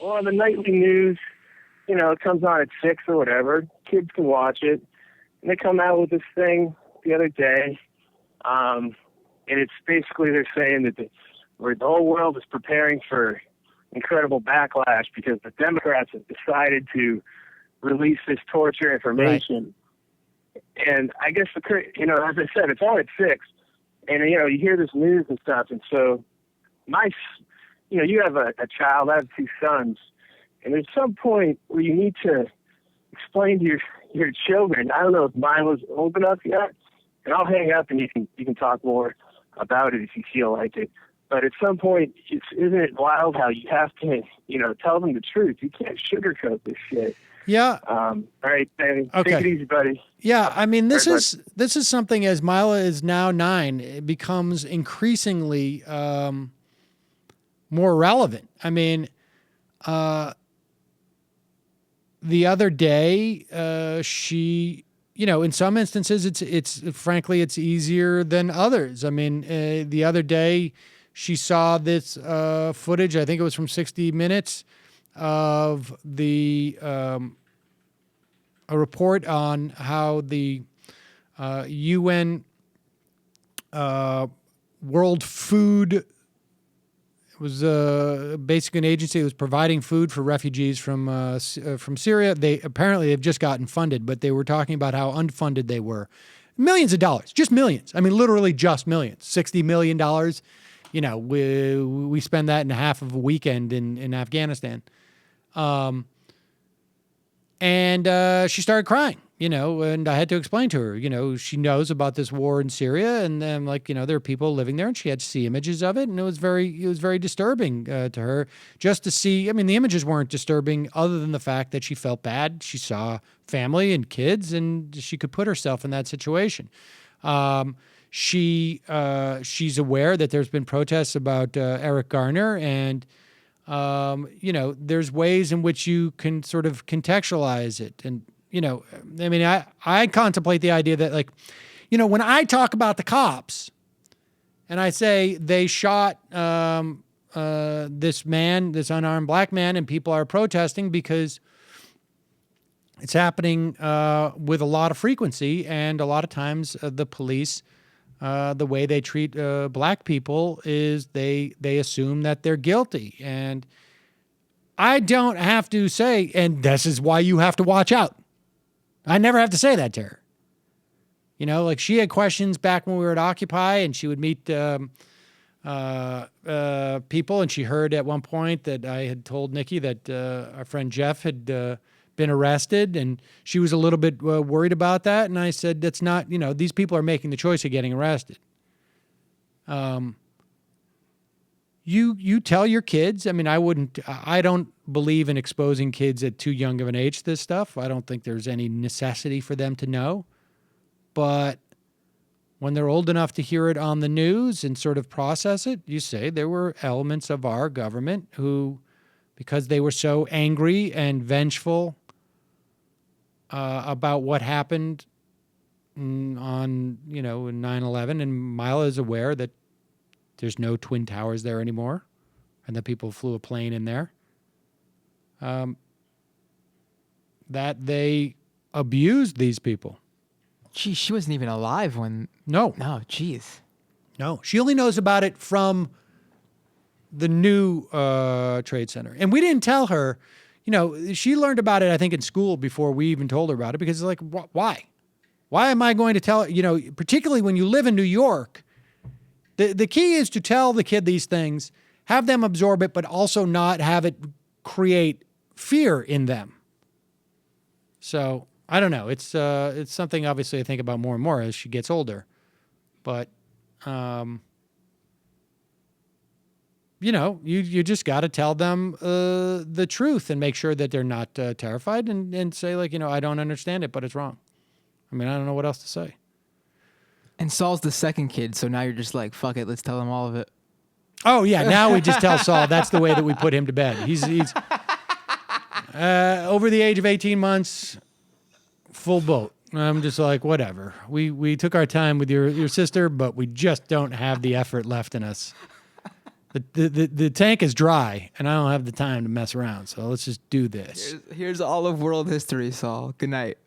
well, the nightly news, it comes on at 6 or whatever. Kids can watch it. And they come out with this thing the other day. And it's basically they're saying that the whole world is preparing for incredible backlash because the Democrats have decided to release this torture information. Right. And I guess, as I said, it's on at 6. And, you hear this news and stuff. And so you have a child, I have 2 sons. And there's some point where you need to explain to your children. I don't know if mine was old enough yet. And I'll hang up and you can talk more about it if you feel like it. But at some point, isn't it wild how you have to, tell them the truth? You can't sugarcoat this shit. Yeah. All right, Danny. Okay. Take it easy, buddy. Yeah, I mean, this is something, as Mila is now 9, it becomes increasingly more relevant. I mean, the other day, she, in some instances, it's frankly, it's easier than others. I mean, the other day, she saw this footage, I think it was from 60 Minutes, of a report on how the UN World Food was basically an agency that was providing food for refugees from Syria. They've just gotten funded, but they were talking about how unfunded they were. Millions of dollars, just millions. I mean, literally just millions. $60 million. We spend that in half of a weekend in Afghanistan. And she started crying, and I had to explain to her, she knows about this war in Syria, and then there are people living there, and she had to see images of it, and it was very disturbing to her just to see. I mean, the images weren't disturbing other than the fact that she felt bad. She saw family and kids, and she could put herself in that situation. She's aware that there's been protests about Eric Garner, and there's ways in which you can sort of contextualize it. And, I mean, I contemplate the idea that when I talk about the cops and I say they shot this unarmed black man, and people are protesting because it's happening with a lot of frequency, and a lot of times the police, the way they treat black people is they assume that they're guilty. And I don't have to say, and this is why you have to watch out. I never have to say that to her. She had questions back when we were at Occupy, and she would meet people, and she heard at one point that I had told Nikki that our friend Jeff had been arrested, and she was a little bit worried about that. And I said, that's not, these people are making the choice of getting arrested. You tell your kids. I mean, I don't believe in exposing kids at too young of an age to this stuff. I don't think there's any necessity for them to know. But when they're old enough to hear it on the news and sort of process it, you say there were elements of our government who, because they were so angry and vengeful about what happened in 9/11, and Mila is aware that there's no Twin Towers there anymore, and that people flew a plane in there, that they abused these people. Gee, she wasn't even alive when... No. No, geez. No, she only knows about it from the new Trade Center. And we didn't tell her, she learned about it, I think, in school before we even told her about it, because it's why? Why am I going to tell, particularly when you live in New York, the key is to tell the kid these things, have them absorb it, but also not have it create fear in them. So I don't know. It's something obviously I think about more and more as she gets older, but you just got to tell them the truth and make sure that they're not terrified, and say I don't understand it, but it's wrong. I mean, I don't know what else to say. And Saul's the second kid, so now you're just fuck it, let's tell him all of it. Oh yeah, now we just tell Saul. That's the way that we put him to bed. He's over the age of 18 months, full boat. I'm just whatever. We took our time with your sister, but we just don't have the effort left in us The tank is dry, and I don't have the time to mess around. So let's just do this. Here's all of world history, Saul. Good night.